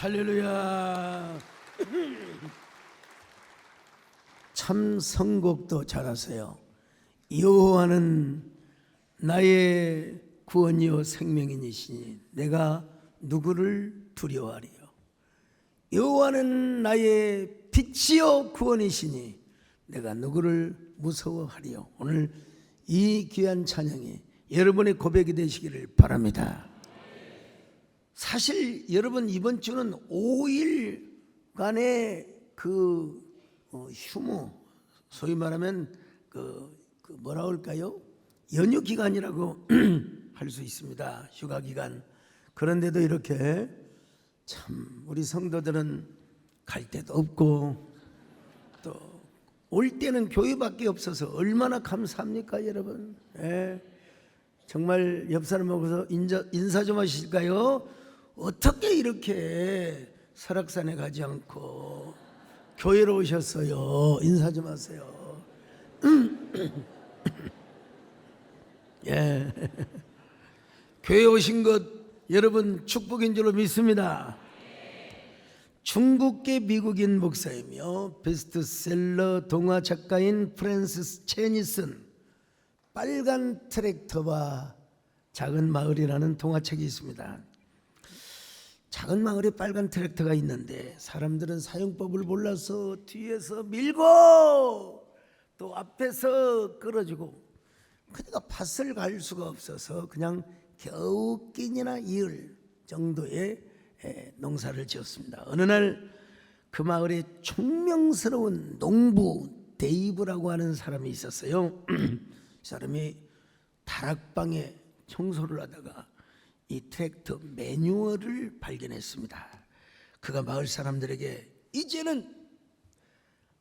할렐루야. 참 선곡도 잘하세요. 여호와는 나의 구원이요 생명이시니 내가 누구를 두려워하리요. 여호와는 나의 빛이요 구원이시니 내가 누구를 무서워하리요. 오늘 이 귀한 찬양이 여러분의 고백이 되시기를 바랍니다. 사실 여러분 이번 주는 5일간의 휴무, 소위 말하면 뭐라 할까요? 연휴 기간이라고 할 수 있습니다. 휴가 기간. 그런데도 이렇게 참 우리 성도들은 갈 데도 없고 또 올 때는 교회밖에 없어서 얼마나 감사합니까, 여러분? 예. 정말 옆 사람하고서 인사 좀 하실까요? 어떻게 이렇게 설악산에 가지 않고 교회로 오셨어요? 인사 좀 하세요. 예. 교회 오신 것 여러분 축복인 줄로 믿습니다. 중국계 미국인 목사이며 베스트셀러 동화 작가인 프랜시스 체니슨 빨간 트랙터와 작은 마을이라는 동화책이 있습니다. 작은 마을에 빨간 트랙터가 있는데 사람들은 사용법을 몰라서 뒤에서 밀고 또 앞에서 끌어주고 그러니까 밭을 갈 수가 없어서 그냥 겨우 끼니나 이을 정도의 농사를 지었습니다. 어느 날 그 마을에 총명스러운 농부 데이브라고 하는 사람이 있었어요. 이 사람이 다락방에 청소를 하다가 이 트랙터 매뉴얼을 발견했습니다. 그가 마을 사람들에게 이제는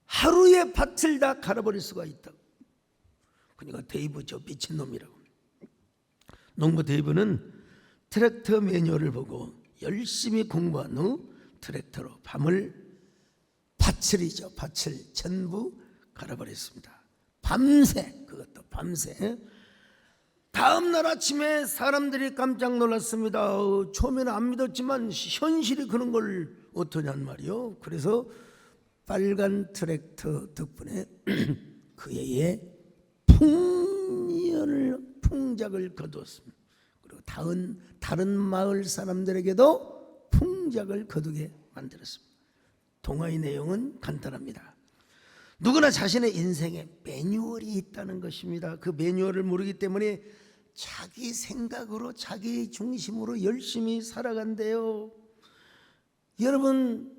하루에 밭을 다 갈아버릴 수가 있다고. 그러니까 데이브 저 미친놈이라고. 농부 데이브는 트랙터 매뉴얼을 보고 열심히 공부한 후 트랙터로 밭을 전부 갈아버렸습니다. 밤새, 그것도 밤새. 다음 날 아침에 사람들이 깜짝 놀랐습니다. 처음에는 안 믿었지만 현실이 그런 걸 어떠냔 말이요. 그래서 빨간 트랙터 덕분에 그 해에 풍작을 거두었습니다. 그리고 다른 마을 사람들에게도 풍작을 거두게 만들었습니다. 동화의 내용은 간단합니다. 누구나 자신의 인생에 매뉴얼이 있다는 것입니다. 그 매뉴얼을 모르기 때문에 자기 생각으로 자기 중심으로 열심히 살아간대요. 여러분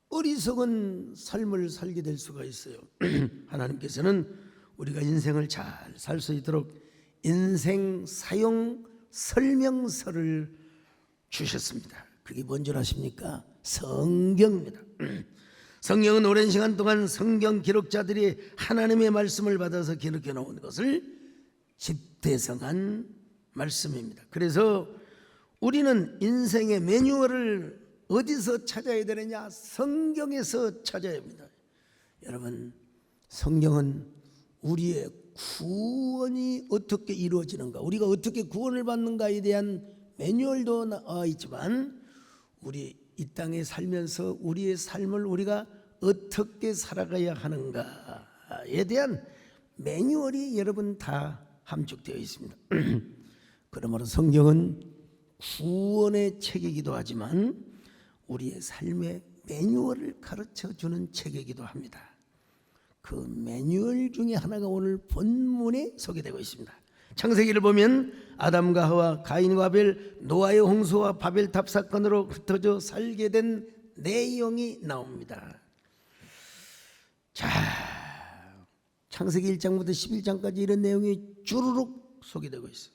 어리석은 삶을 살게 될 수가 있어요. 하나님께서는 우리가 인생을 잘 살 수 있도록 인생 사용 설명서를 주셨습니다. 그게 뭔 줄 아십니까? 성경입니다. 성경은 오랜 시간 동안 성경 기록자들이 하나님의 말씀을 받아서 기록해 놓은 것을 집대성한 말씀입니다. 그래서 우리는 인생의 매뉴얼을 어디서 찾아야 되느냐? 성경에서 찾아야 합니다. 여러분, 성경은 우리의 구원이 어떻게 이루어지는가, 우리가 어떻게 구원을 받는가에 대한 매뉴얼도 나와 있지만 우리 이 땅에 살면서 우리의 삶을 우리가 어떻게 살아가야 하는가에 대한 매뉴얼이 여러분 다 함축되어 있습니다. 그러므로 성경은 구원의 책이기도 하지만 우리의 삶의 매뉴얼을 가르쳐주는 책이기도 합니다. 그 매뉴얼 중에 하나가 오늘 본문에 소개되고 있습니다. 창세기를 보면 아담과 하와, 가인과 아벨, 노아의 홍수와 바벨탑 사건으로 흩어져 살게 된 내용이 나옵니다. 자, 창세기 1장부터 11장까지 이런 내용이 주르륵 소개되고 있어요.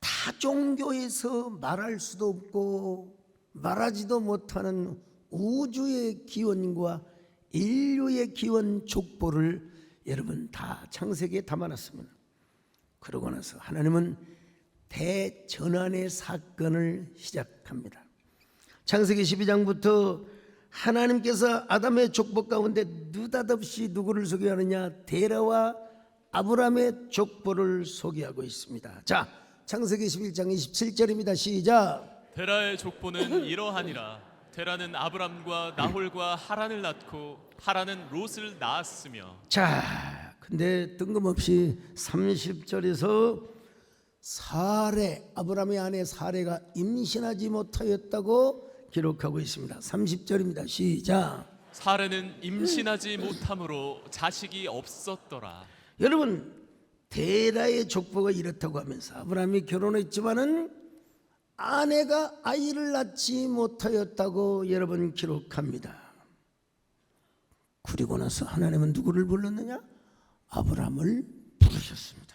타 종교에서 말할 수도 없고 말하지도 못하는 우주의 기원과 인류의 기원 족보를 여러분 다 창세기에 담아놨습니다. 그러고 나서 하나님은 대전환의 사건을 시작합니다. 창세기 12장부터 하나님께서 아담의 족보 가운데 느닷없이 누구를 소개하느냐? 데라와 아브라함의 족보를 소개하고 있습니다. 자, 창세기 11장 27절입니다. 시작. 데라의 족보는 이러하니라. 데라는 아브람과 나홀과 하란을 낳고 하란은 롯을 낳았으며. 자, 근데 뜬금없이 30절에서 사레, 아브라함의 아내 사레가 임신하지 못하였다고 기록하고 있습니다. 30절입니다. 시작. 사레는 임신하지 못함으로 자식이 없었더라. 여러분, 데라의 족보가 이렇다고 하면서 아브라함이 결혼했지만은 아내가 아이를 낳지 못하였다고 여러분 기록합니다. 그리고 나서 하나님은 누구를 불렀느냐? 아브라함을 부르셨습니다.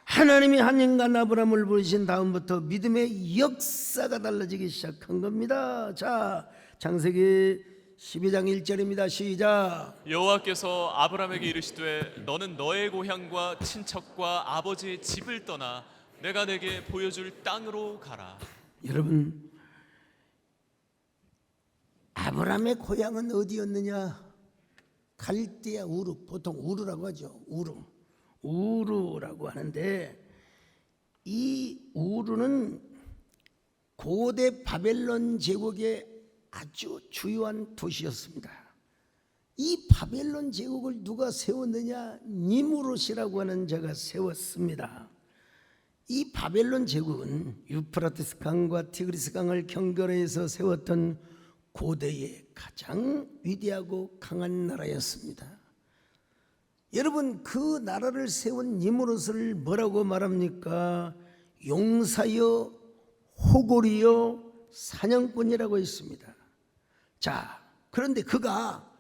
하나님이 한 인간 아브라함을 부르신 다음부터 믿음의 역사가 달라지기 시작한 겁니다. 자, 창세기 12장 1절입니다. 시작. 여호와께서 아브라함에게 이르시되 너는 너의 고향과 친척과 아버지의 집을 떠나 내가 내게 보여줄 땅으로 가라. 여러분, 아브라함의 고향은 어디였느냐? 갈대아 우르, 보통 우르라고 하죠. 우르라고 하는데, 이 우르는 고대 바벨론 제국의 아주 주요한 도시였습니다. 이 바벨론 제국을 누가 세웠느냐? 니무롯이라고 하는 자가 세웠습니다. 이 바벨론 제국은 유프라테스 강과 티그리스 강을 경결해서 세웠던 고대의 가장 위대하고 강한 나라였습니다. 여러분, 그 나라를 세운 니무롯을 뭐라고 말합니까? 용사여, 호골이여, 사냥꾼이라고 했습니다. 자, 그런데 그가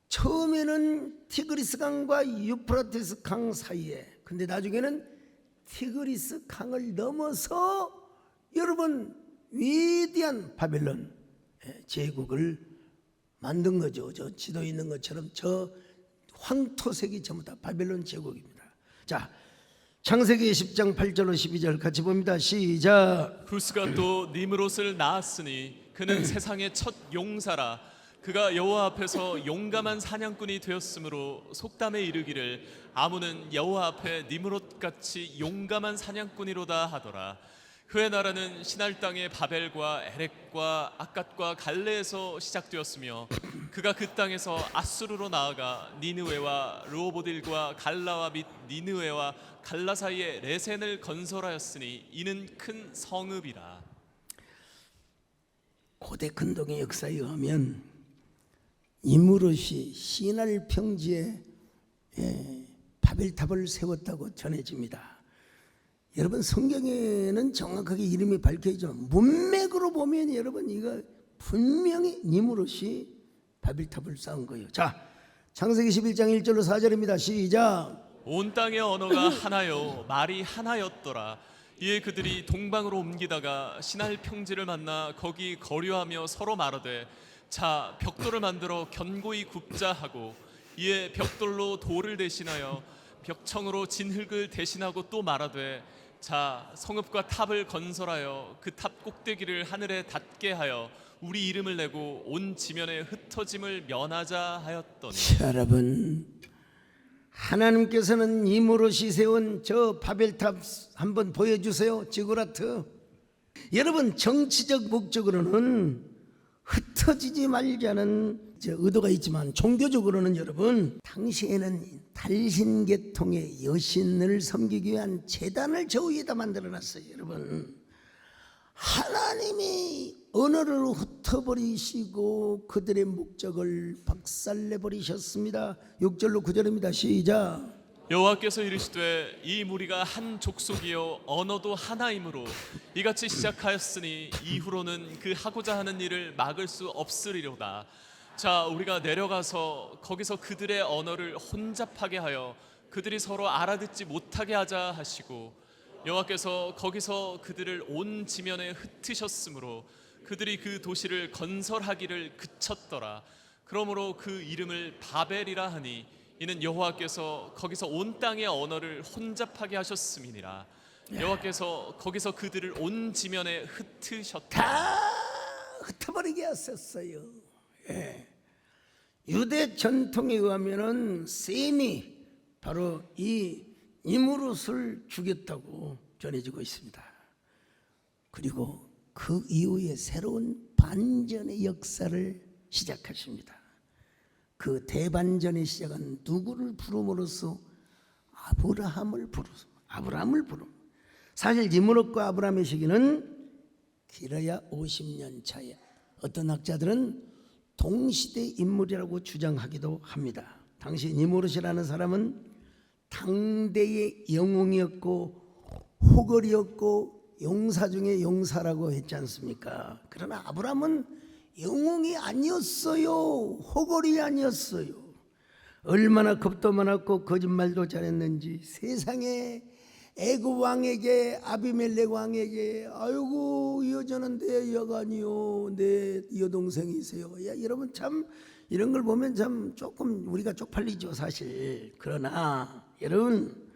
처음에는 티그리스 강과 유프라테스 강 사이에, 근데 나중에는 티그리스 강을 넘어서 여러분 위대한 바벨론 제국을 만든 거죠. 저 지도에 있는 것처럼 저 황토색이 전부 다 바벨론 제국입니다. 자, 창세기 10장 8절로 12절 같이 봅니다. 시작. 구스가 또 니므롯을 낳았으니 그는 세상의 첫 용사라. 그가 여호와 앞에서 용감한 사냥꾼이 되었으므로 속담에 이르기를 아무는 여호와 앞에 니므롯같이 용감한 사냥꾼이로다 하더라. 그의 나라는 시날 땅의 바벨과 에렉과 아갓과 갈레에서 시작되었으며 그가 그 땅에서 아수르로 나아가 니느웨와 르호보딜과 갈라와 및 니느웨와 갈라 사이에 레센을 건설하였으니 이는 큰 성읍이라. 고대 근동의 역사에 의하면 니므롯이 시날 평지에 바벨탑을 세웠다고 전해집니다. 여러분, 성경에는 정확하게 이름이 밝혀있지만 문맥으로 보면 여러분 이거 분명히 니므롯이 바벨탑을 쌓은 거예요. 자, 창세기 11장 1절로 4절입니다. 시작. 온 땅의 언어가 하나요 말이 하나였더라. 이에 그들이 동방으로 옮기다가 시날 평지를 만나 거기 거류하며 서로 말하되 자 벽돌을 만들어 견고히 굽자 하고 이에 벽돌로 돌을 대신하여 벽청으로 진흙을 대신하고 또 말하되 자 성읍과 탑을 건설하여 그 탑 꼭대기를 하늘에 닿게 하여 우리 이름을 내고 온 지면에 흩어짐을 면하자 하였더니. 여러분, 하나님께서는 니므롯이 세운 저 바벨탑 한번 보여주세요. 지구라트. 여러분, 정치적 목적으로는 흩어지지 말자는 의도가 있지만 종교적으로는 여러분 당시에는 달신계통의 여신을 섬기기 위한 제단을 저 위에다 만들어놨어요. 여러분, 하나님이 언어를 흩어버리시고 그들의 목적을 박살내버리셨습니다. 6절로 9절입니다. 시작. 여호와께서 이르시되 이 무리가 한 족속이요 언어도 하나이므로 이같이 시작하였으니 이후로는 그 하고자 하는 일을 막을 수 없으리로다. 자 우리가 내려가서 거기서 그들의 언어를 혼잡하게 하여 그들이 서로 알아듣지 못하게 하자 하시고 여호와께서 거기서 그들을 온 지면에 흩으셨으므로 그들이 그 도시를 건설하기를 그쳤더라. 그러므로 그 이름을 바벨이라 하니 이는 여호와께서 거기서 온 땅의 언어를 혼잡하게 하셨음이니라. 여호와께서 거기서 그들을 온 지면에 흩으셨다. 다 흩어버리게 하셨어요. 유대 전통에 의하면은 셈이 바로 이 니므롯을 죽였다고 전해지고 있습니다. 그리고 그 이후에 새로운 반전의 역사를 시작하십니다. 그 대반전의 시작은 누구를 부름으로써? 아브라함을 부름. 사실 니므롯과 아브라함의 시기는 길어야 50년 차에 어떤 학자들은 동시대 인물이라고 주장하기도 합니다. 당시 니므롯이라는 사람은 당대의 영웅이었고 호걸이었고 용사 중에 용사라고 했지 않습니까? 그러나 아브라함은 영웅이 아니었어요. 호걸이 아니었어요. 얼마나 겁도 많았고 거짓말도 잘했는지 세상에 애굽 왕에게 아비멜렉 왕에게 아이고 이 여자는 내 여간이요 내 여동생이세요. 야, 여러분 참 이런 걸 보면 참 조금 우리가 쪽팔리죠 사실. 그러나 여러분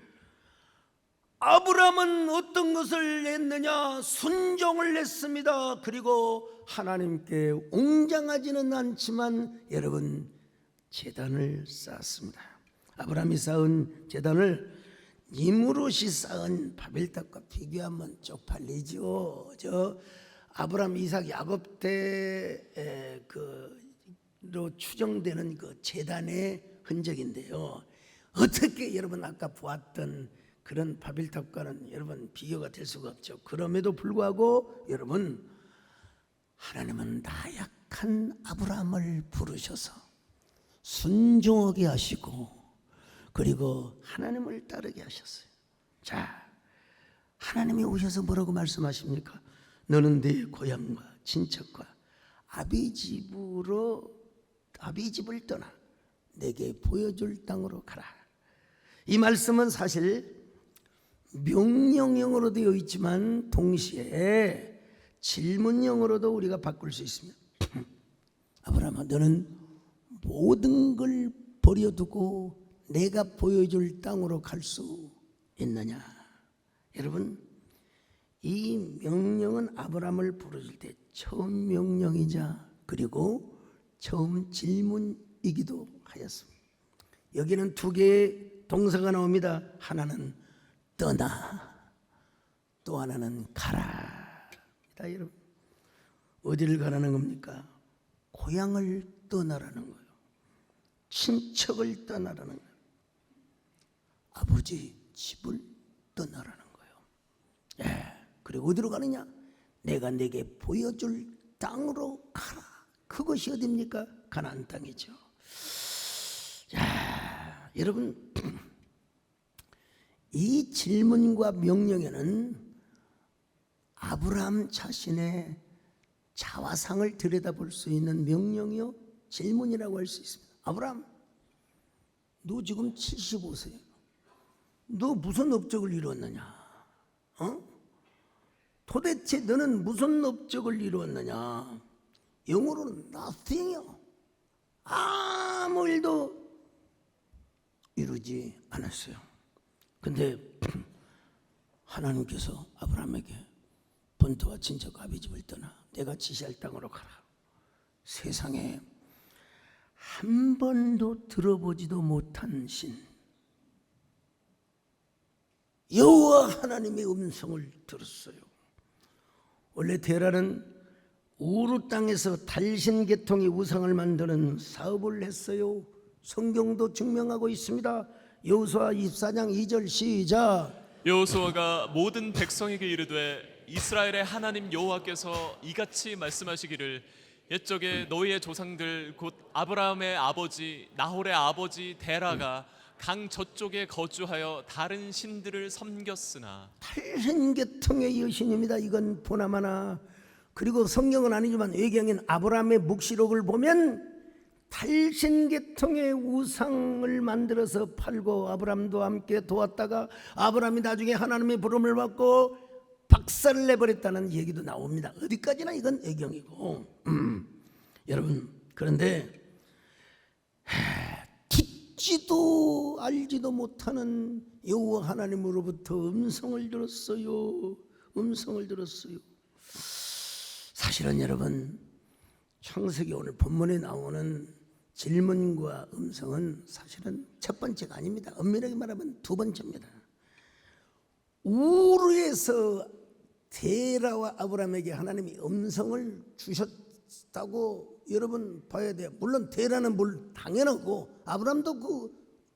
아브라함은 어떤 것을 했느냐? 순종을 했습니다. 그리고 하나님께 웅장하지는 않지만 여러분 제단을 쌓았습니다. 아브라함이 쌓은 제단을 니무롯이 쌓은 바벨탑과 비교하면 쪽팔리죠. 저 아브라함, 이삭, 야곱 때로 추정되는 그 제단의 흔적인데요. 어떻게 여러분 아까 보았던 그런 바벨탑과는 여러분 비교가 될 수가 없죠. 그럼에도 불구하고 여러분 하나님은 나약한 아브라함을 부르셔서 순종하게 하시고 그리고 하나님을 따르게 하셨어요. 자, 하나님이 오셔서 뭐라고 말씀하십니까? 너는 네 고향과 친척과 아비집을 떠나 내게 보여줄 땅으로 가라. 이 말씀은 사실 명령형으로 되어 있지만 동시에 질문형으로도 우리가 바꿀 수 있습니다. 아브라함아, 너는 모든 걸 버려두고 내가 보여줄 땅으로 갈 수 있느냐? 여러분, 이 명령은 아브라함을 부르실 때 처음 명령이자 그리고 처음 질문이기도 하였습니다. 여기는 두 개의 동사가 나옵니다. 하나는 떠나, 또 하나는 가라. 여러분, 어디를 가라는 겁니까? 고향을 떠나라는 거예요. 친척을 떠나라는 거예요. 아버지 집을 떠나라는 거예요. 예. 그리고 어디로 가느냐? 내가 내게 보여줄 땅으로 가라. 그것이 어디입니까? 가나안 땅이죠. 야, 여러분, 이 질문과 명령에는 아브라함 자신의 자화상을 들여다볼 수 있는 명령이요 질문이라고 할 수 있습니다. 아브라함, 너 지금 75세야. 너 무슨 업적을 이루었느냐? 도대체 너는 무슨 업적을 이루었느냐? 영어로는 nothing이요. 아무 일도 이루지 않았어요. 근데 하나님께서 아브라함에게 본토와 친척 아비집을 떠나 내가 지시할 땅으로 가라. 세상에 한 번도 들어보지도 못한 신 여호와 하나님의 음성을 들었어요. 원래 테라는 우르 땅에서 달신 계통의 우상을 만드는 사업을 했어요. 성경도 증명하고 있습니다. 여호수아 24장 2절 시작. 여호수아가 모든 백성에게 이르되 이스라엘의 하나님 여호와께서 이같이 말씀하시기를 옛적에 너희의 조상들 곧 아브라함의 아버지 나홀의 아버지 데라가 강 저쪽에 거주하여 다른 신들을 섬겼으나. 달신 계통의 여신입니다. 이건 보나마나. 그리고 성경은 아니지만 외경인 아브라함의 묵시록을 보면 달신 계통의 우상을 만들어서 팔고 아브라함도 함께 도왔다가 아브라함이 나중에 하나님의 부름을 받고 박살을 내버렸다는 얘기도 나옵니다. 어디까지나 이건 외경이고 여러분, 그런데 듣지도 알지도 못하는 여호와 하나님으로부터 음성을 들었어요. 음성을 들었어요. 사실은 여러분, 창세기 오늘 본문에 나오는 질문과 음성은 사실은 첫 번째가 아닙니다. 엄밀하게 말하면 두 번째입니다. 우르에서 데라와 아브라함에게 하나님이 음성을 주셨다고 여러분 봐야 돼요. 물론 데라는 당연하고 아브라함도 그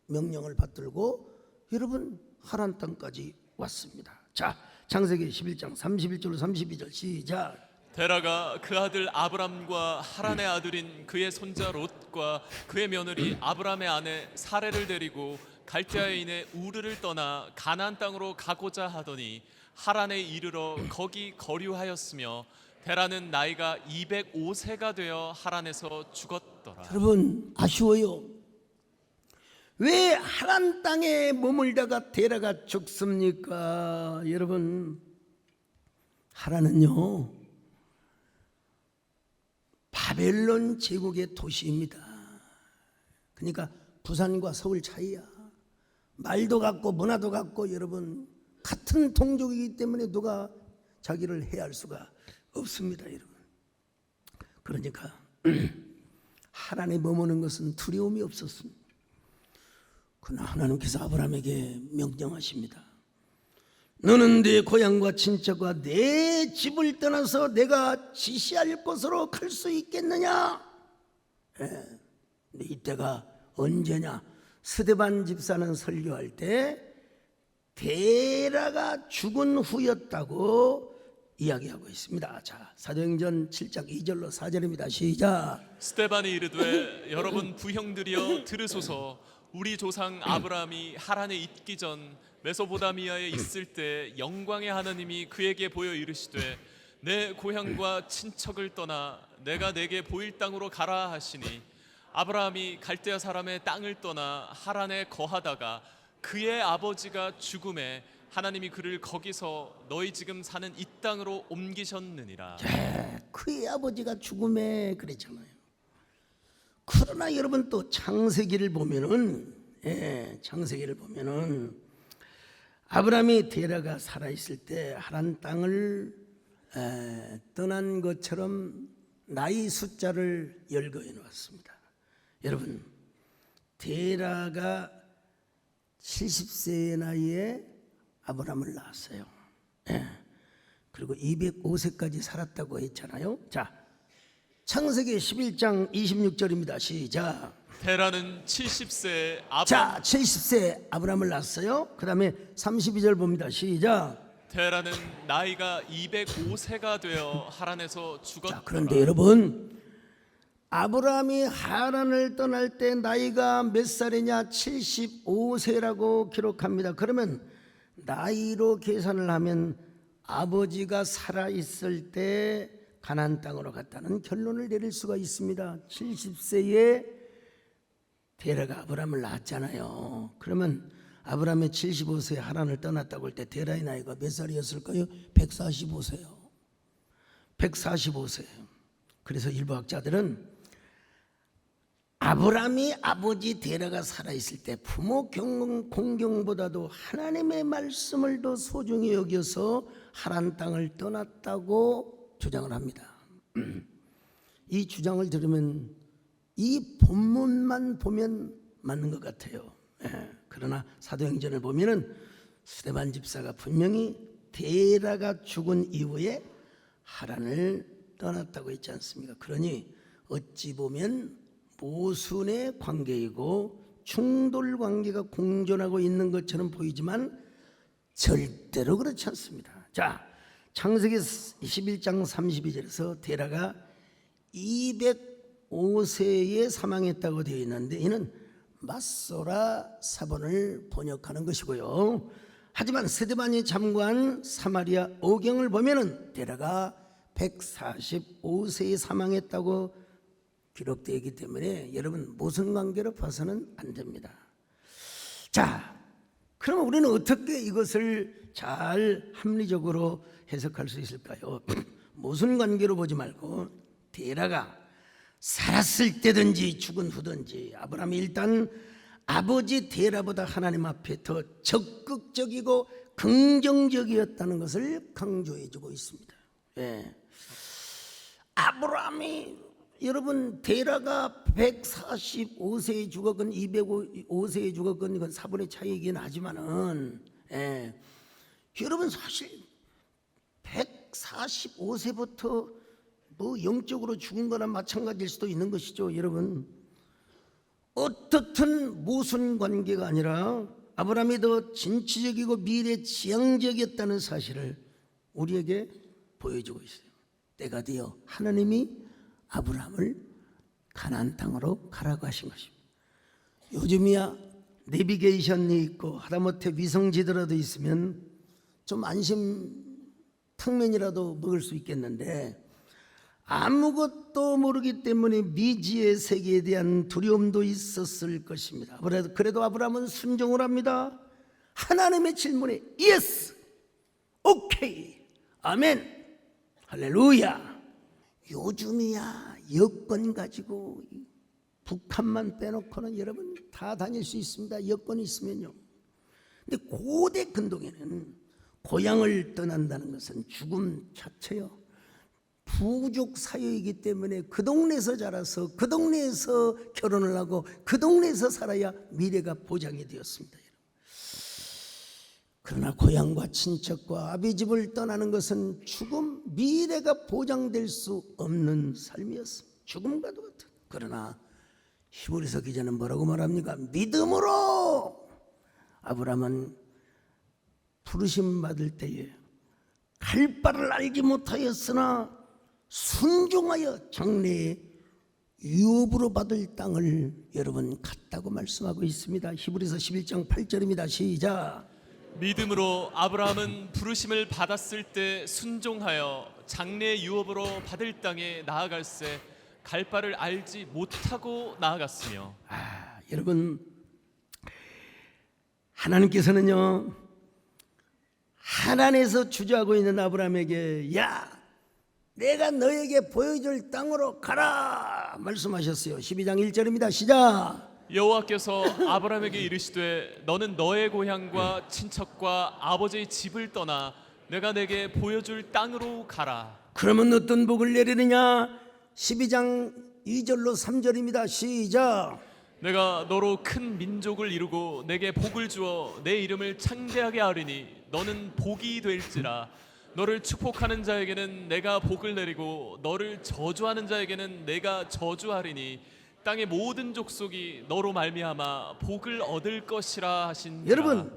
명령을 받들고 여러분 하란 땅까지 왔습니다. 자, 창세기 11장 31절로 32절 시작. 데라가 그 아들 아브람과 하란의 아들인 그의 손자 롯과 그의 며느리 아브람의 아내 사레를 데리고 갈대아인의 우르를 떠나 가나안 땅으로 가고자 하더니 하란에 이르러 거기 거류하였으며 데라는 나이가 205세가 되어 하란에서 죽었더라. 여러분 아쉬워요. 왜 하란 땅에 머물다가 데라가 죽습니까? 여러분 하란은요 바벨론 제국의 도시입니다. 그러니까 부산과 서울 차이야. 말도 같고 문화도 같고 여러분 같은 동족이기 때문에 누가 자기를 해할 수가 없습니다. 여러분 그러니까 하란에 머무는 것은 두려움이 없었습니다. 그러나 하나님께서 아브라함에게 명령하십니다. 너는 내 고향과 친척과 내 집을 떠나서 내가 지시할 곳으로 갈 수 있겠느냐? 근데 이때가 언제냐? 스데반 집사는 설교할 때 데라가 죽은 후였다고 이야기하고 있습니다. 자, 사도행전 7장 2절로 4절입니다. 시작. 스데반이 이르되 여러분 부형들이여 들으소서. 우리 조상 아브라함이 하란에 있기 전 메소포다미아에 있을 때 영광의 하나님이 그에게 보여 이르시되 내 고향과 친척을 떠나 내가 내게 보일 땅으로 가라 하시니 아브라함이 갈대아 사람의 땅을 떠나 하란에 거하다가 그의 아버지가 죽음에 하나님이 그를 거기서 너희 지금 사는 이 땅으로 옮기셨느니라. 그의 아버지가 죽음에 그랬잖아요. 그러나 여러분 또 창세기를 보면은 창세기를 보면은 아브라함이 데라가 살아있을 때 하란 땅을 떠난 것처럼 나이 숫자를 열거해 놓았습니다. 여러분 데라가 70세의 나이에 아브라함을 낳았어요. 그리고 205세까지 살았다고 했잖아요. 자, 창세기 11장 26절입니다. 시작. 데라는 70세 자, 70세 아브라함을 낳았어요. 그 다음에 32절 봅니다. 시작. 데라는 나이가 205세가 되어 하란에서 죽었더라. 자, 그런데 여러분 아브라함이 하란을 떠날 때 나이가 몇 살이냐? 75세라고 기록합니다. 그러면 나이로 계산을 하면 아버지가 살아있을 때 가나안 땅으로 갔다는 결론을 내릴 수가 있습니다. 70세에 데라가 아브라함을 낳았잖아요. 그러면 아브라함이 75세에 하란을 떠났다고 할 때 데라의 나이가 몇 살이었을까요? 145세요. 145세예요. 그래서 일부 학자들은 아브라함이 아버지 데라가 살아있을 때 부모 공경보다도 하나님의 말씀을 더 소중히 여겨서 하란 땅을 떠났다고 주장을 합니다. 이 주장을 들으면 이 본문만 보면 맞는 것 같아요. 그러나 사도행전을 보면은 스데반 집사가 분명히 데라가 죽은 이후에 하란을 떠났다고 했지 않습니까? 그러니 어찌 보면 모순의 관계이고 충돌 관계가 공존하고 있는 것처럼 보이지만 절대로 그렇지 않습니다. 자, 창세기 21장 32절에서 데라가 205세에 사망했다고 되어 있는데 이는 맞소라 사본을 번역하는 것이고요. 하지만 스데반이 참고한 사마리아 오경을 보면은 데라가 145세에 사망했다고 기록되어 있기 때문에 여러분 모순 관계로 봐서는 안 됩니다. 자, 그러면 우리는 어떻게 이것을 잘 합리적으로 해석할 수 있을까요? 모순 관계로 보지 말고 데라가 살았을 때든지 죽은 후든지 아브라함이 일단 아버지 데라보다 하나님 앞에 더 적극적이고 긍정적이었다는 것을 강조해 주고 있습니다. 아브라함이 여러분 데라가 145세에 죽었건 205세에 죽었건 이건 사본의 차이이긴 하지만은 여러분 사실 145세부터 뭐 영적으로 죽은 거나 마찬가지일 수도 있는 것이죠. 여러분 어떻든 모순 관계가 아니라 아브라함이 더 진취적이고 미래지향적이었다는 사실을 우리에게 보여주고 있어요. 때가 되어 하나님이 아브라함을 가나안 땅으로 가라고 하신 것입니다. 요즘이야 내비게이션이 있고 하다못해 위성지도라도 있으면 좀 안심 탕면이라도 먹을 수 있겠는데 아무것도 모르기 때문에 미지의 세계에 대한 두려움도 있었을 것입니다. 그래도 아브라함은 순종을 합니다. 하나님의 질문에 예스, 오케이, 아멘, 할렐루야. 요즘이야 여권 가지고 북한만 빼놓고는 여러분 다 다닐 수 있습니다. 여권이 있으면요. 근데 고대 근동에는 고향을 떠난다는 것은 죽음 자체요, 부족 사유이기 때문에 그 동네에서 자라서 그 동네에서 결혼을 하고 그 동네에서 살아야 미래가 보장이 되었습니다. 그러나 고향과 친척과 아비집을 떠나는 것은 죽음, 미래가 보장될 수 없는 삶이었습니다. 죽음과도 같은. 그러나 히브리서 기자는 뭐라고 말합니까? 믿음으로 아브라함은 부르심 받을 때에 갈 바를 알지 못하였으나 순종하여 장래에 유업으로 받을 땅을 여러분 갔다고 말씀하고 있습니다. 히브리서 11장 8절입니다. 시작. 믿음으로 아브라함은 부르심을 받았을 때 순종하여 장래 유업으로 받을 땅에 나아갈새 갈 바를 알지 못하고 나아갔으며. 여러분, 하나님께서는요 하나님에서 주저하고 있는 아브라함에게 야, 내가 너에게 보여줄 땅으로 가라 말씀하셨어요. 12장 1절입니다. 시작. 여호와께서 아브라함에게 이르시되 너는 너의 고향과 친척과 아버지의 집을 떠나 내가 내게 보여줄 땅으로 가라. 그러면 어떤 복을 내리느냐? 12장 2절로 3절입니다. 시작. 내가 너로 큰 민족을 이루고 내게 복을 주어 내 이름을 창대하게 하리니 너는 복이 될지라. 너를 축복하는 자에게는 내가 복을 내리고 너를 저주하는 자에게는 내가 저주하리니 땅의 모든 족속이 너로 말미암아 복을 얻을 것이라 하신지라. 여러분,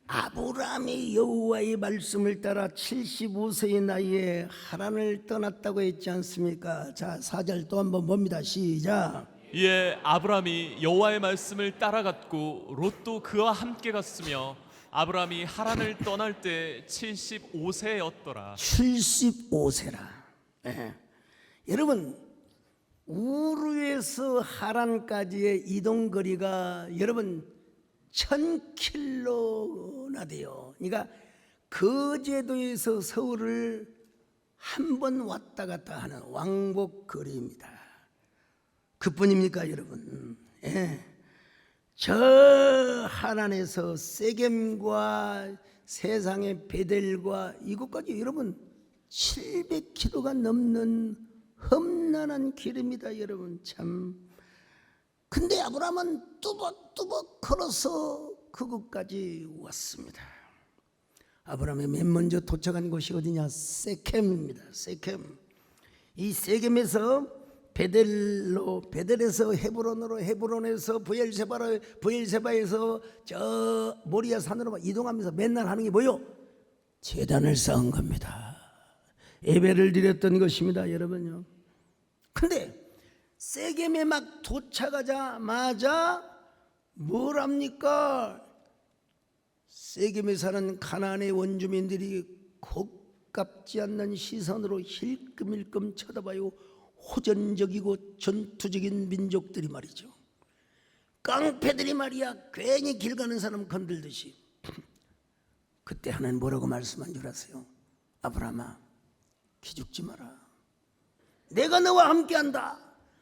아브라함이 여호와의 말씀을 따라 75세의 나이에 하란을 떠났다고 했지 않습니까? 자, 4절 또 한번 봅니다. 시작. 이에 아브라함이 여호와의 말씀을 따라갔고 롯도 그와 함께 갔으며 아브라함이 하란을 떠날 때 75세였더라. 75세라. 예. 여러분, 우르에서 하란까지의 이동 거리가 여러분 1000km나 돼요. 그러니까 거제도에서 서울을 한 번 왔다 갔다 하는 왕복 거리입니다. 그뿐입니까 여러분? 예. 저 하란에서 세겜과 세상의 베델과 이곳까지 여러분 700km가 넘는 험난한 길입니다. 여러분 참. 근데 아브라함은 뚜벅뚜벅 걸어서 그곳까지 왔습니다. 아브라함이 맨 먼저 도착한 곳이 어디냐? 세켐입니다. 세켐. 이 세겜에서 베델에서 헤브론으로, 헤브론에서 부엘세바에서 저 모리아 산으로 이동하면서 맨날 하는 게 뭐요? 제단을 쌓은 겁니다. 예배를 드렸던 것입니다, 여러분요. 근데 세겜에 막 도착하자마자 뭘 합니까? 세겜에 사는 가나안의 원주민들이 곱깝지 않는 시선으로 힐끔힐끔 쳐다봐요. 호전적이고 전투적인 민족들이 말이죠. 깡패들이 말이야 괜히 길 가는 사람 건들듯이. 그때 하나님 뭐라고 말씀한 줄 아세요? 아브라함아, 기죽지 마라. 내가 너와 함께한다.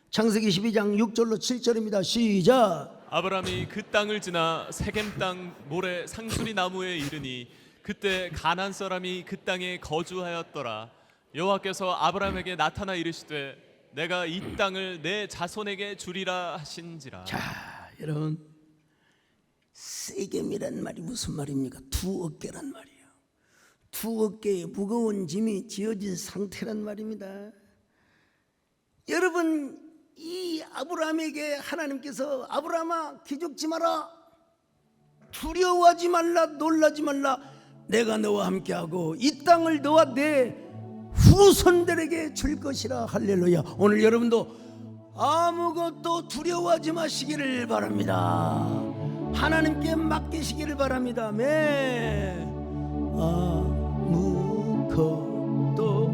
창세기 12장 6절로 7절입니다. 시작. 아브라함이 그 땅을 지나 세겜 땅 모래 상수리 나무에 이르니 그때 가나안 사람이 그 땅에 거주하였더라. 여호와께서 아브라함에게 나타나 이르시되 내가 이 땅을 내 자손에게 주리라 하신지라. 자, 여러분, 세겜이란 말이 무슨 말입니까? 두 어깨란 말이에요. 두 어깨에 무거운 짐이 지어진 상태란 말입니다. 여러분, 이 아브라함에게 하나님께서 아브라함아 기죽지 마라, 두려워하지 말라, 놀라지 말라, 내가 너와 함께하고 이 땅을 너와 내 후손들에게 줄 것이라. 할렐루야. 오늘 여러분도 아무것도 두려워하지 마시기를 바랍니다. 하나님께 맡기시기를 바랍니다. 아무것도 두려워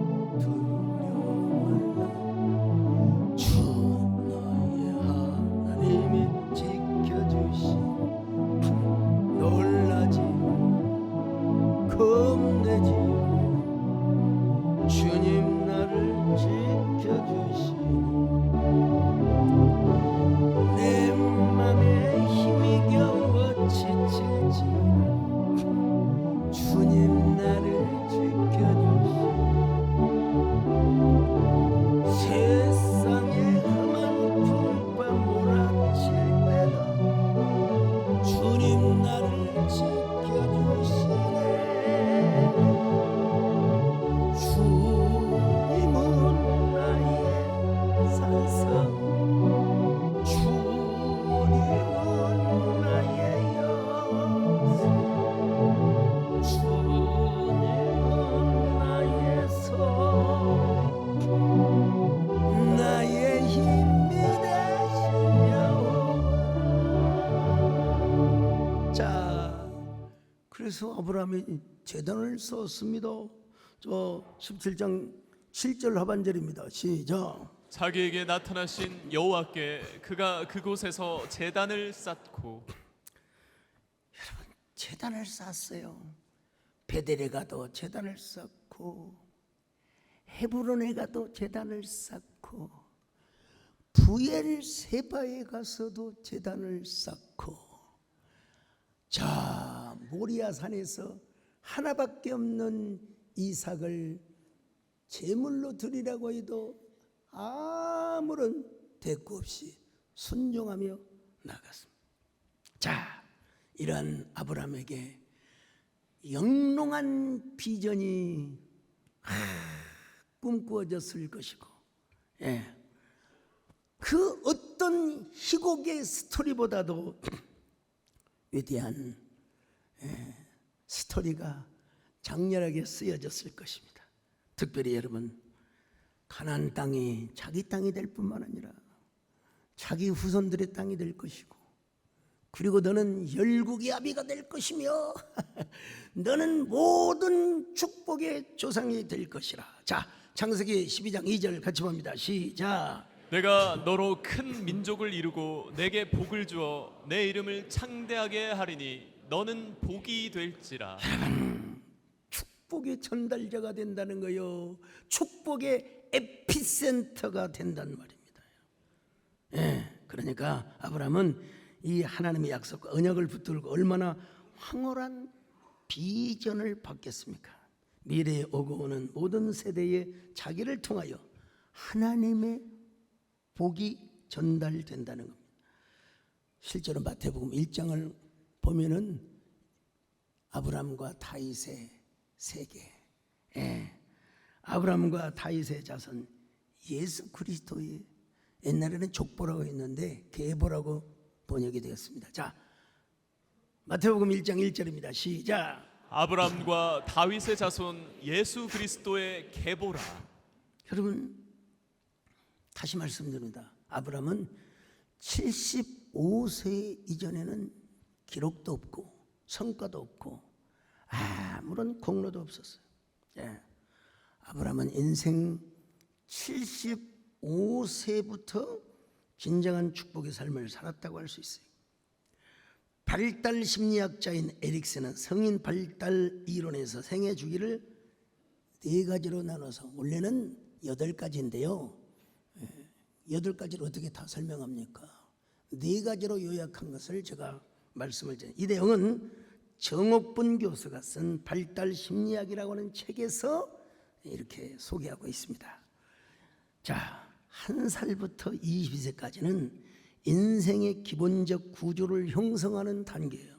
그래서 아브라함이 제단을 쌓았습니다. 저 17장 7절 하반절입니다. 시작. 자기에게 나타나신 여호와께 그가 그곳에서 제단을 쌓고. 제단을 쌓았어요. 베델에 가도 제단을 쌓고, 헤브론에 가도 제단을 쌓고, 부엘세바에 가서도 제단을 쌓고, 자 모리아산에서 하나밖에 없는 이삭을 제물로 드리라고 해도 아무런 대꾸 없이 순종하며 나갔습니다. 자, 이러한 아브라함에게 영롱한 비전이 꿈꾸어졌을 것이고, 그 어떤 희곡의 스토리보다도 위대한 스토리가 장렬하게 쓰여졌을 것입니다. 특별히 여러분, 가나안 땅이 자기 땅이 될 뿐만 아니라 자기 후손들의 땅이 될 것이고, 그리고 너는 열국의 아비가 될 것이며 너는 모든 축복의 조상이 될 것이라. 자, 창세기 12장 2절 같이 봅니다. 시작. 내가 너로 큰 민족을 이루고 내게 복을 주어 내 이름을 창대하게 하리니 너는 복이 될지라. 축복의 전달자가 된다는 거요. 축복의 에피센터가 된다는 말입니다. 그러니까 아브라함은 이 하나님의 약속과 언약을 붙들고 얼마나 황홀한 비전을 받겠습니까? 미래에 오고 오는 모든 세대에 자기를 통하여 하나님의 복이 전달된다는 겁니다. 실제로 마태복음 1장을 보면은 아브라함과 다윗의 세계, 아브라함과 다윗의 자손 예수 그리스도의, 옛날에는 족보라고 했는데 계보라고 번역이 되었습니다. 자, 마태복음 1장 1절입니다. 시작. 아브라함과 다윗의 자손 예수 그리스도의 계보라. 여러분, 다시 말씀드립니다. 아브라함은 75세 이전에는 기록도 없고 성과도 없고 아무런 공로도 없었어요. 아브라함은 인생 75세부터 진정한 축복의 삶을 살았다고 할 수 있어요. 발달 심리학자인 에릭슨은 성인 발달 이론에서 생애 주기를 4가지로 나눠서, 원래는 8가지인데요 8가지를 어떻게 다 설명합니까? 4가지로 요약한 것을 제가 말씀을 드려요. 이 내용은 정옥분 교수가 쓴 발달 심리학이라고 하는 책에서 이렇게 소개하고 있습니다. 자, 1살부터 22세까지는 인생의 기본적 구조를 형성하는 단계예요.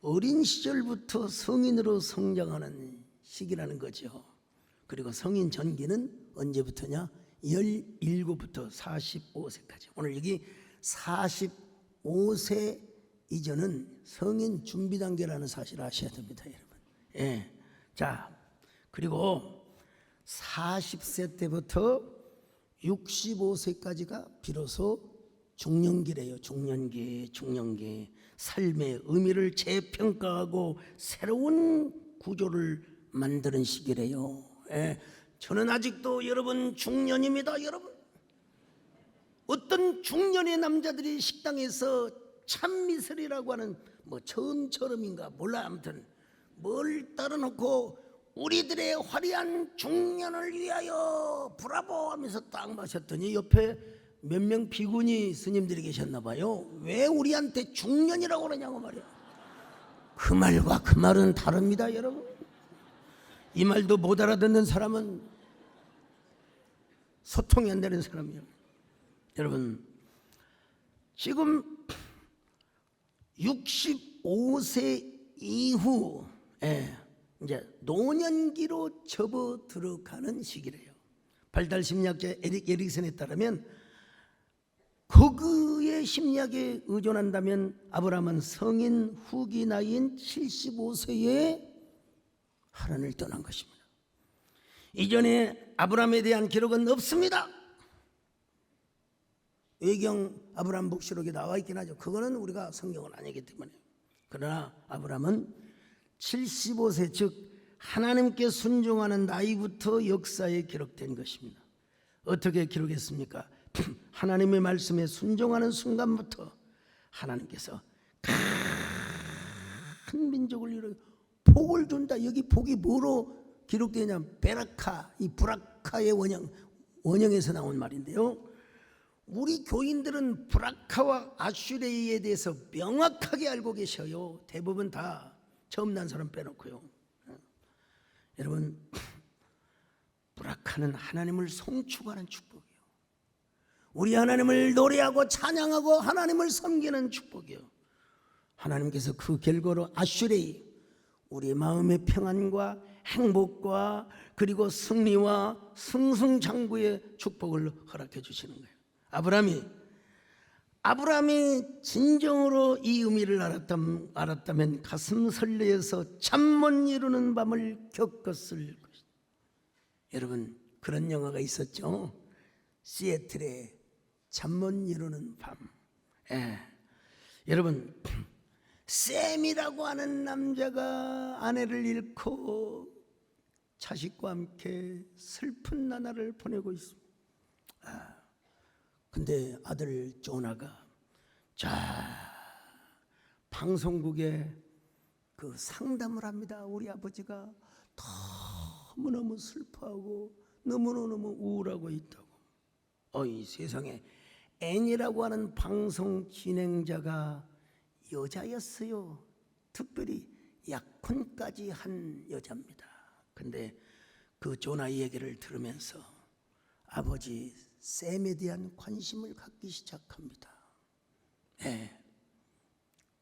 어린 시절부터 성인으로 성장하는 시기라는 거죠. 그리고 성인 전기는 언제부터냐? 17부터 45세까지. 오늘 여기 45세 이전은 성인 준비 단계라는 사실을 아셔야 됩니다, 여러분. 자, 그리고 40세 때부터 65세까지가 비로소 중년기래요. 중년기. 삶의 의미를 재평가하고 새로운 구조를 만드는 시기래요. 저는 아직도 여러분 중년입니다. 여러분, 어떤 중년의 남자들이 식당에서 참미슬이라고 하는 뭐 처음처럼인가 몰라, 아무튼 뭘 따라놓고 우리들의 화려한 중년을 위하여 브라보 하면서 딱 마셨더니 옆에 몇 명 비구니 스님들이 계셨나 봐요. 왜 우리한테 중년이라고 그러냐고 말이야. 그 말과 그 말은 다릅니다, 여러분. 이 말도 못 알아듣는 사람은 소통이 안 되는 사람이에요. 여러분, 지금 65세 이후에 이제 노년기로 접어들어가는 시기래요. 발달 심리학자 에릭 에릭슨에 따르면, 그의 심리학에 의존한다면 아브라함은 성인 후기 나이인 75세에 하나님을 떠난 것입니다. 이전에 아브라함에 대한 기록은 없습니다. 외경 아브라함 복수록에 나와 있긴 하죠. 그거는 우리가 성경은 아니기 때문에. 그러나 아브라함은 75세 즉 하나님께 순종하는 나이부터 역사에 기록된 것입니다. 어떻게 기록했습니까? 하나님의 말씀에 순종하는 순간부터 하나님께서 큰 민족을 이루어 복을 준다. 여기 복이 뭐로 기록되냐면 베라카, 이 브라카의 원형에서 나온 말인데요. 우리 교인들은 브라카와 아슈레이에 대해서 명확하게 알고 계셔요. 대부분 다 처음 난 사람 빼놓고요. 여러분, 브라카는 하나님을 송축하는 축복이요. 우리 하나님을 노래하고 찬양하고 하나님을 섬기는 축복이요. 하나님께서 그 결과로 아슈레이, 우리 마음의 평안과 행복과 그리고 승리와 승승장구의 축복을 허락해 주시는 거예요. 아브라함이 진정으로 이 의미를 알았다면 가슴 설레어서 잠 못 이루는 밤을 겪었을 것이다. 여러분, 그런 영화가 있었죠. 시애틀의 잠 못 이루는 밤. 여러분, 샘이라고 하는 남자가 아내를 잃고 자식과 함께 슬픈 나날을 보내고 있습니다. 근데 아들 조나가 방송국에 그 상담을 합니다. 우리 아버지가 너무너무 슬퍼하고 너무너무 우울하고 있다고. 이 세상에 앤이라고 하는 방송 진행자가 여자였어요. 특별히 약혼까지 한 여자입니다. 근데 그 조나 얘기를 들으면서 아버지 샘에 대한 관심을 갖기 시작합니다.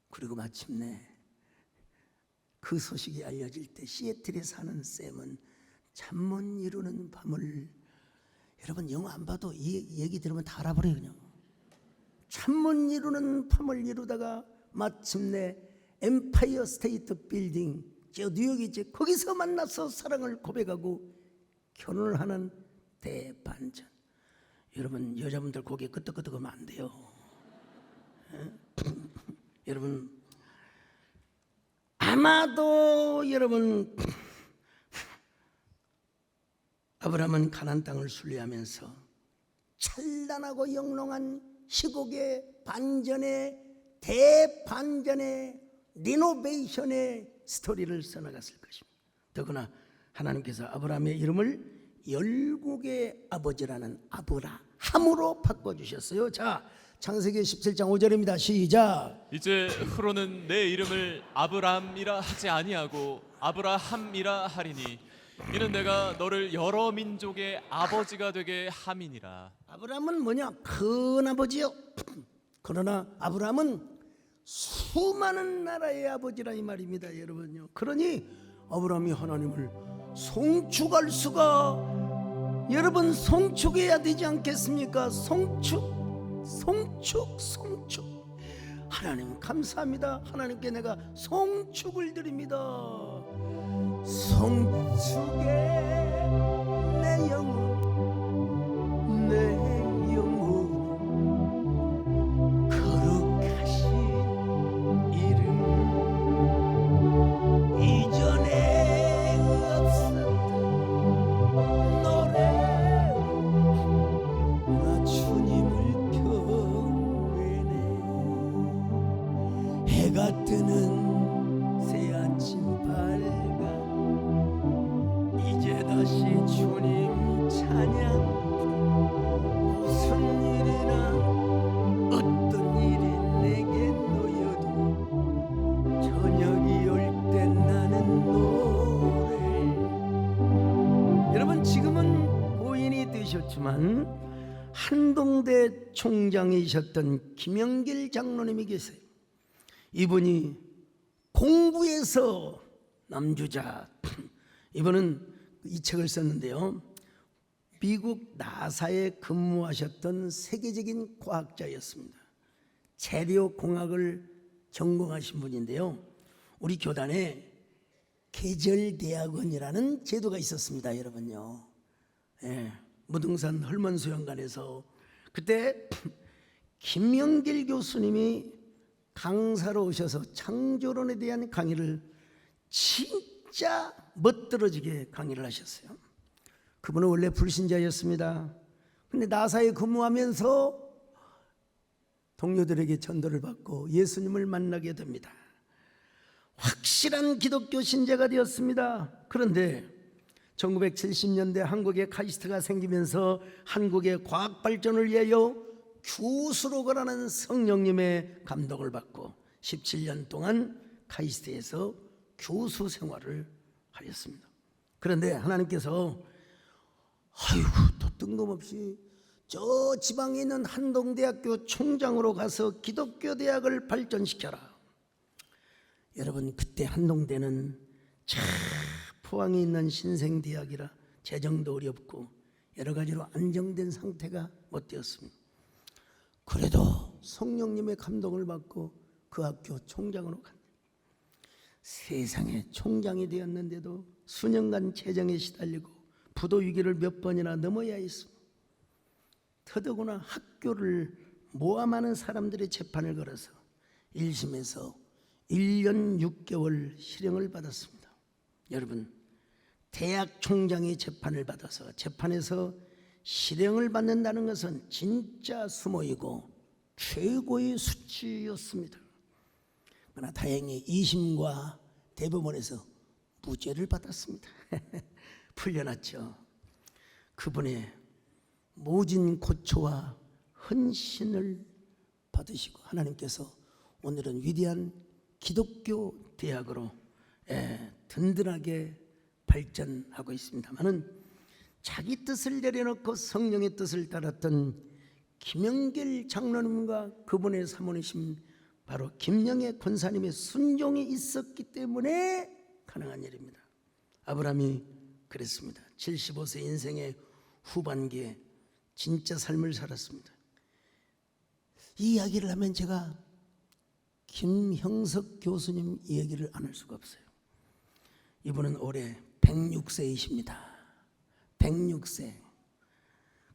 그리고 마침내 그 소식이 알려질 때 시애틀에 사는 샘은 잠 못 이루는 밤을, 여러분 영화 안 봐도 이 얘기 들으면 다 알아버려요. 그냥 잠 못 이루는 밤을 이루다가 마침내 엠파이어 스테이트 빌딩, 저 뉴욕이 있지, 거기서 만나서 사랑을 고백하고 결혼을 하는 대반전. 여러분, 여자분들 고개 끄덕끄덕하면 안 돼요. 여러분, 아마도 여러분, 아브라함은 가나안 땅을 순례하면서 찬란하고 영롱한 희곡의 반전의 대반전의 리노베이션의 스토리를 써나갔을 것입니다. 더구나 하나님께서 아브라함의 이름을 열국의 아버지라는 아브라함으로 바꿔주셨어요. 자, 창세기 17장 5절입니다. 시작. 이제 후로는 내 이름을 아브람이라 하지 아니하고 아브라함이라 하리니 이는 내가 너를 여러 민족의 아버지가 되게 함이니라. 아브라함은 뭐냐? 큰 아버지요. 그러나 아브라함은 수많은 나라의 아버지라 이 말입니다, 여러분요. 그러니 아브라함이 하나님을 송축할 수가, 여러분 송축해야 되지 않겠습니까? 송축. 하나님 감사합니다. 하나님께 내가 송축을 드립니다. 송축에 내 영혼 거룩하신 이름 이전에 없었던 노래 나 주님을 경외네. 해가 뜨는 새 아침 밝아 이제 다시 주님 찬양. 무슨 일이나 어떤 일이 내게 놓여도 저녁이 올 때 나는 노래. 여러분, 지금은 고인이 되셨지만 한동대 총장이셨던 김영길 장로님이 계세요. 이분이 공부에서 남주자, 이분은 이 책을 썼는데요. 미국 나사에 근무하셨던 세계적인 과학자였습니다. 재료공학을 전공하신 분인데요. 우리 교단에 계절대학원이라는 제도가 있었습니다, 여러분요. 무등산 헐먼수영관에서 그때 김영길 교수님이 강사로 오셔서 창조론에 대한 강의를 진짜 멋들어지게 강의를 하셨어요. 그분은 원래 불신자였습니다. 근데 나사에 근무하면서 동료들에게 전도를 받고 예수님을 만나게 됩니다. 확실한 기독교 신자가 되었습니다. 그런데 1970년대 한국에 카이스트가 생기면서 한국의 과학 발전을 위하여 교수로 가라는 성령님의 감독을 받고 17년 동안 카이스트에서 교수 생활을 하였습니다. 그런데 하나님께서 또 뜬금없이 저 지방에 있는 한동대학교 총장으로 가서 기독교 대학을 발전시켜라. 여러분, 그때 한동대는 참 포항에 있는 신생대학이라 재정도 어렵고 여러 가지로 안정된 상태가 못 되었습니다. 그래도 성령님의 감동을 받고 그 학교 총장으로 간 세상에 총장이 되었는데도 수년간 재정에 시달리고 부도 위기를 몇 번이나 넘어야 했습니다. 더더구나 학교를 모함하는 사람들의 재판을 걸어서 1심에서 1년 6개월 실형을 받았습니다. 여러분, 대학 총장이 재판을 받아서 재판에서 실형을 받는다는 것은 진짜 수모이고 최고의 수치였습니다. 그러나 다행히 2심과 대법원에서 무죄를 받았습니다. 풀려났죠. 그분의 모진 고초와 헌신을 받으시고 하나님께서 오늘은 위대한 기독교 대학으로 든든하게 발전하고 있습니다만은 자기 뜻을 내려놓고 성령의 뜻을 따랐던 김영길 장로님과 그분의 사모님이신 바로 김영애 권사님의 순종이 있었기 때문에 가능한 일입니다. 아브라함이 그랬습니다. 75세 인생의 후반기에 진짜 삶을 살았습니다. 이 이야기를 하면 제가 김형석 교수님 이야기를 안 할 수가 없어요. 이분은 올해 106세이십니다. 106세.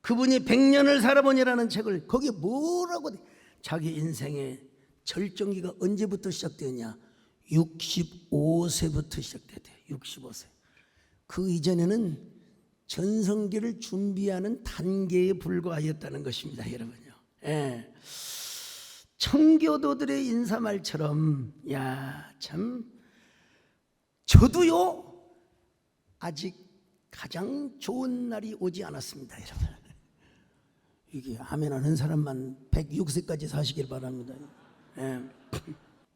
그분이 100년을 살아보니라는 책을 거기에 뭐라고 자기 인생의 절정기가 언제부터 시작되었냐? 65세부터 시작됐대요. 65세. 그 이전에는 전성기를 준비하는 단계에 불과하였다는 것입니다, 여러분요. 예. 청교도들의 인사말처럼, 참 저도요 아직 가장 좋은 날이 오지 않았습니다, 여러분. 이게 아멘하는 사람만 106세까지 사시길 바랍니다. 예.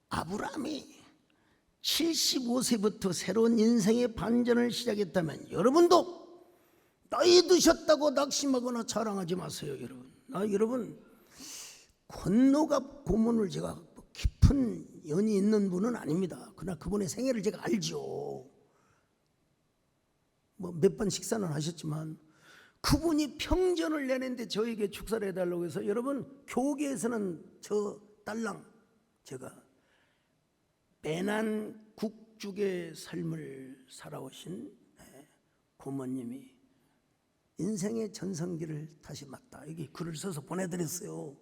아브라함이 75세부터 새로운 인생의 반전을 시작했다면 여러분도 나이 드셨다고 낙심하거나 자랑하지 마세요, 여러분. 여러분, 권노갑 고문을 제가 깊은 연이 있는 분은 아닙니다. 그러나 그분의 생애를 제가 알죠. 뭐 몇 번 식사는 하셨지만 그분이 평전을 내는데 저에게 축사를 해달라고 해서 여러분, 교계에서는 저 딸랑 제가 배난 국죽의 삶을 살아오신 고모님이 인생의 전성기를 다시 맞다, 여기 글을 써서 보내드렸어요.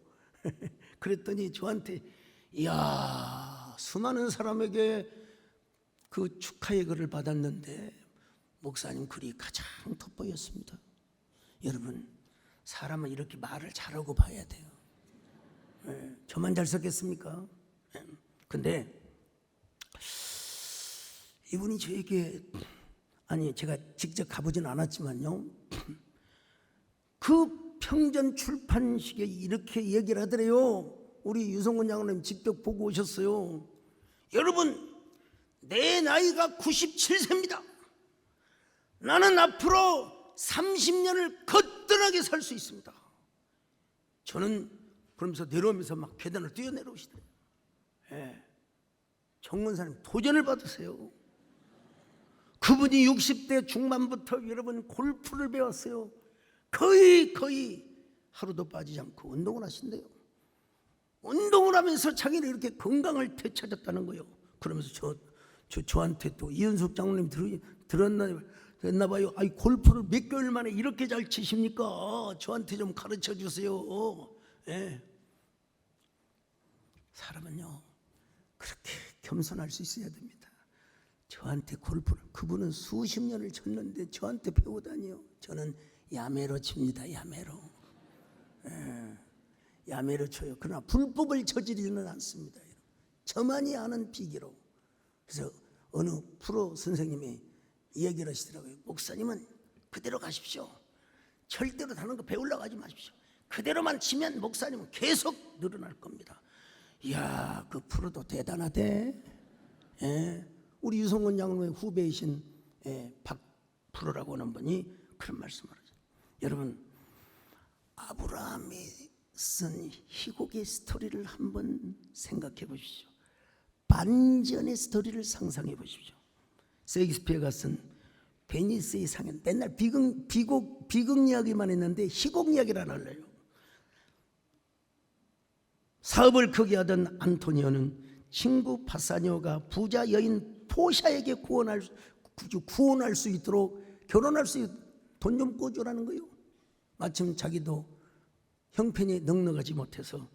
그랬더니 저한테 이야, 수많은 사람에게 그 축하의 글을 받았는데 목사님 글이 가장 돋보였습니다. 여러분, 사람은 이렇게 말을 잘하고 봐야 돼요. 저만 잘 썼겠습니까? 근데 이분이 저에게, 아니 제가 직접 가보진 않았지만요, 그 평전 출판식에 이렇게 얘기를 하더래요. 우리 유성근 장로님 직접 보고 오셨어요. 여러분, 내 나이가 97세입니다. 나는 앞으로 30년을 거뜬하게 살 수 있습니다. 저는 그러면서 내려오면서 막 계단을 뛰어내려오시더래요. 정문사님 도전을 받으세요. 그분이 60대 중반부터 여러분 골프를 배웠어요. 거의 하루도 빠지지 않고 운동을 하신대요. 운동을 하면서 자기는 이렇게 건강을 되찾았다는 거예요. 그러면서 저한테 또 이은숙 장로님 들었나 봐요. 아이, 골프를 몇 개월 만에 이렇게 잘 치십니까? 저한테 좀 가르쳐 주세요. 사람은요, 그렇게 겸손할 수 있어야 됩니다. 저한테 골프를, 그분은 수십 년을 쳤는데 저한테 배우다니요. 저는 야매로 칩니다. 야매로. 야매로 쳐요. 그러나 불법을 저지르지는 않습니다. 저만이 아는 비결로. 그래서 어느 프로 선생님이 이야기를 하시더라고요. 목사님은 그대로 가십시오. 절대로 다른 거 배우려고 하지 마십시오. 그대로만 치면 목사님은 계속 늘어날 겁니다. 이야, 그 프로도 대단하대. 우리 유성원 장로의 후배이신 박 프로라고 하는 분이 그런 말씀을 하죠. 여러분, 아브라함이 쓴 희곡의 스토리를 한번 생각해 보십시오. 반전의 스토리를 상상해 보십시오. 셰익스피어가 쓴 베니스의 상현, 맨날 비극 이야기만 했는데 희곡 이야기를 안 할래요. 사업을 크게 하던 안토니오는 친구 파사니오가 부자 여인 포샤에게 구원할 수 있도록 결혼할 수 있도록 돈 좀 꿔주라는 거예요. 마침 자기도 형편이 넉넉하지 못해서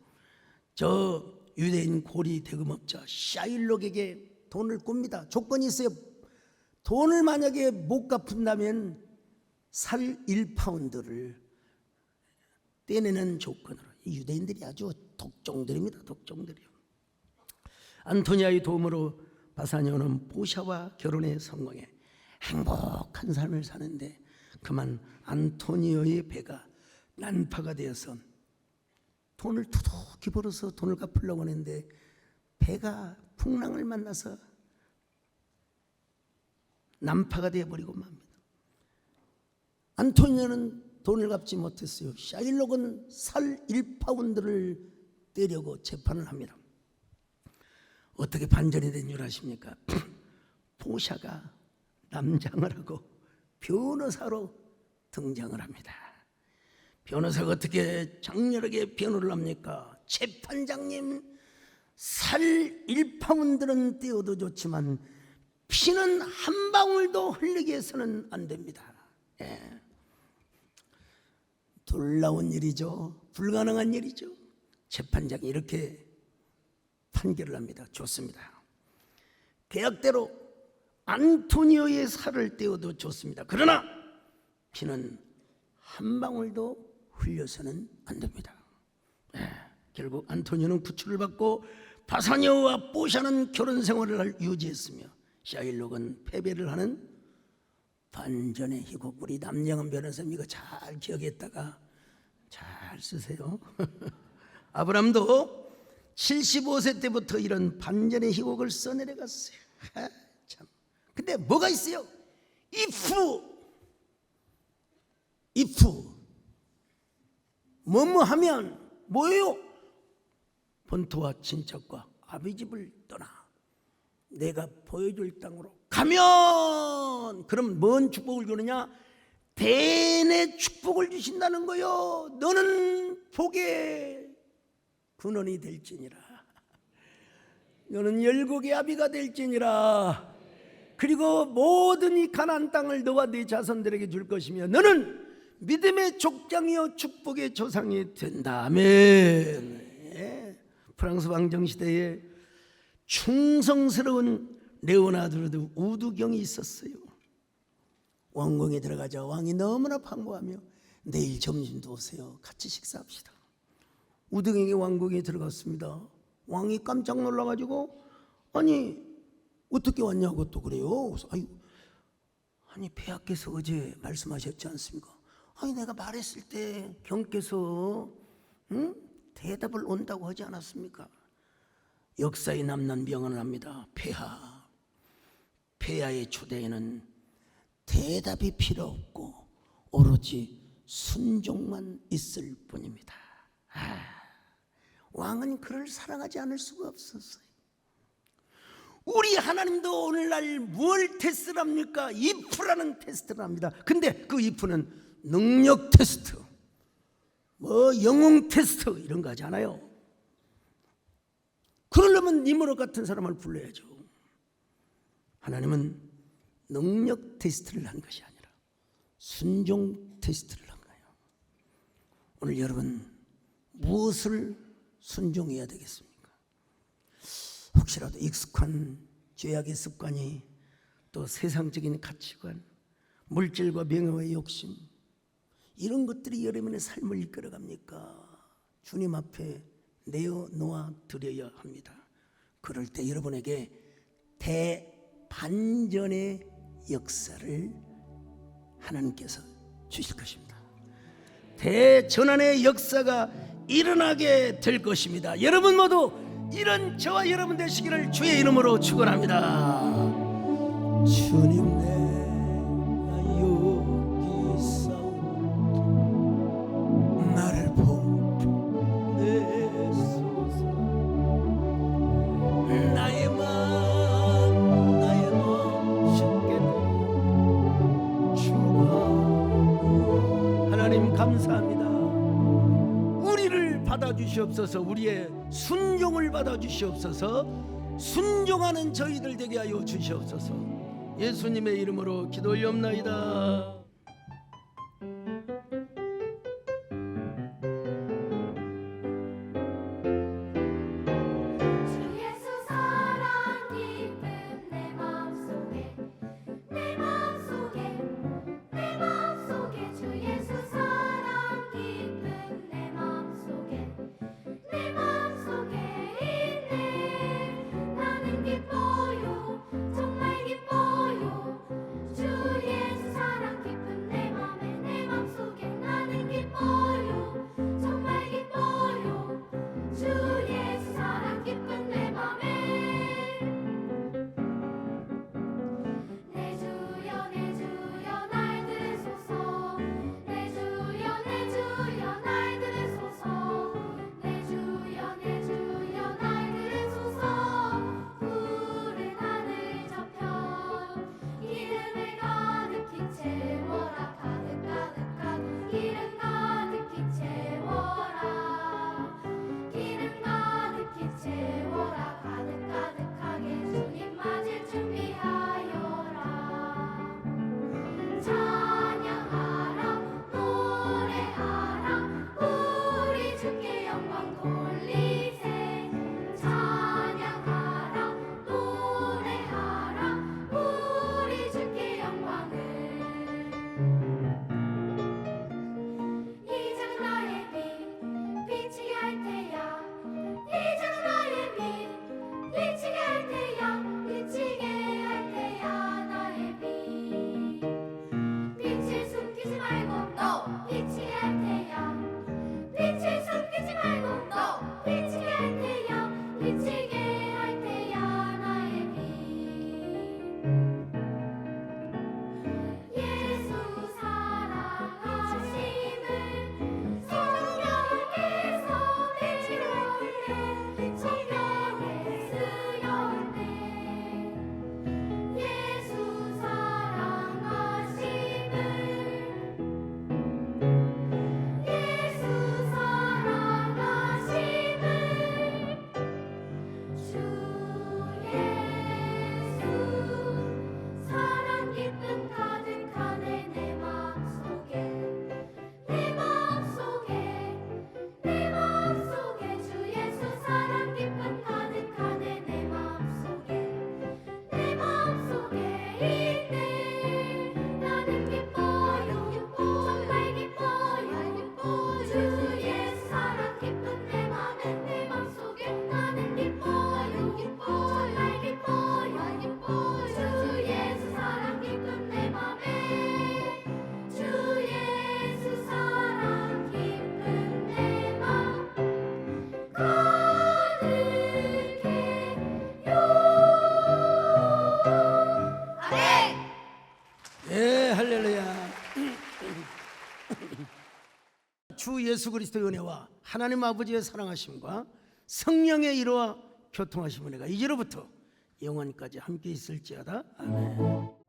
저 유대인 고리 대금업자 샤일록에게 돈을 꿉니다. 조건이 있어요. 돈을 만약에 못 갚는다면 살 1파운드를 떼내는 조건으로. 이 유대인들이 아주 독종들입니다. 독종들이요. 안토니아의 도움으로 바사니오는 포샤와 결혼에 성공해 행복한 삶을 사는데 그만 안토니오의 배가 난파가 되어서 돈을 두둑히 벌어서 돈을 갚으려고 하는데 배가 풍랑을 만나서 난파가 되어버리고 맙니다. 안토니오는 돈을 갚지 못했어요. 샤일록은 살 1파운드를 떼려고 재판을 합니다. 어떻게 반전이 된 줄 아십니까? 포샤가 남장을 하고 변호사로 등장을 합니다. 변호사가 어떻게 장렬하게 변호를 합니까? 재판장님, 살 1파운드는 떼어도 좋지만 피는 한 방울도 흘리게 해서는 안 됩니다. 놀라운 일이죠. 불가능한 일이죠. 재판장이 이렇게 판결을 합니다. 좋습니다. 계약대로 안토니오의 살을 떼어도 좋습니다. 그러나 피는 한 방울도 흘려서는 안 됩니다. 결국 안토니오는 구출을 받고 바사니오와 포샤는 결혼 생활을 유지했으며 샤일록은 패배를 하는 반전의 희곡. 우리 남영은 변호사님 이거 잘 기억했다가 잘 쓰세요. 아브람도 75세 때부터 이런 반전의 희곡을 써내려갔어요. 참. 근데 뭐가 있어요? if 뭐뭐 하면 뭐예요? 본토와 친척과 아비집을 떠나 내가 보여줄 땅으로 가면, 그럼 뭔 축복을 주느냐? 대내 축복을 주신다는 거요. 너는 복의 근원이 될지니라. 너는 열국의 아비가 될지니라. 그리고 모든 이 가나안 땅을 너와 네 자손들에게 줄 것이며 너는 믿음의 족장이요 축복의 조상이 된다. 아멘. 프랑스 왕정 시대에 충성스러운 레오나르도 우두경이 있었어요. 왕궁에 들어가자 왕이 너무나 반가워하며 내일 점심도 오세요. 같이 식사합시다. 우두경이 왕궁에 들어갔습니다. 왕이 깜짝 놀라가지고 아니 어떻게 왔냐고 또 그래요. 아니 폐하께서 어제 말씀하셨지 않습니까? 아니 내가 말했을 때 경께서 대답을 온다고 하지 않았습니까? 역사에 남는 명언을 합니다. 폐하의 초대에는 대답이 필요 없고 오로지 순종만 있을 뿐입니다. 왕은 그를 사랑하지 않을 수가 없었어요. 우리 하나님도 오늘날 뭘 테스트를 합니까? if라는 테스트를 합니다. 근데 그 if는 능력 테스트, 영웅 테스트 이런 거 하지 않아요. 그러려면 니므롯 같은 사람을 불러야죠. 하나님은 능력 테스트를 한 것이 아니라 순종 테스트를 한 거예요. 오늘 여러분 무엇을 순종해야 되겠습니까? 혹시라도 익숙한 죄악의 습관이, 또 세상적인 가치관, 물질과 명예의 욕심, 이런 것들이 여러분의 삶을 이끌어갑니까? 주님 앞에 내어놓아 드려야 합니다. 그럴 때 여러분에게 대반전의 역사를 하나님께서 주실 것입니다. 대전환의 역사가 일어나게 될 것입니다. 여러분 모두 이런 저와 여러분 되시기를 주의 이름으로 축원합니다. 주님, 내가 여기 있사오니 나를 보내소서. 나의 마음 주께 주가. 하나님 감사합니다. 우리를 받아주시옵소서. 우리의 순종을 받아주시옵소서. 순종하는 저희들 되게 하여 주시옵소서. 예수님의 이름으로 기도 올리옵나이다. 주 예수 그리스도의 은혜와 하나님 아버지의 사랑하심과 성령의 이루와 교통하심 은혜가 이제로부터 영원까지 함께 있을지어다. 아멘.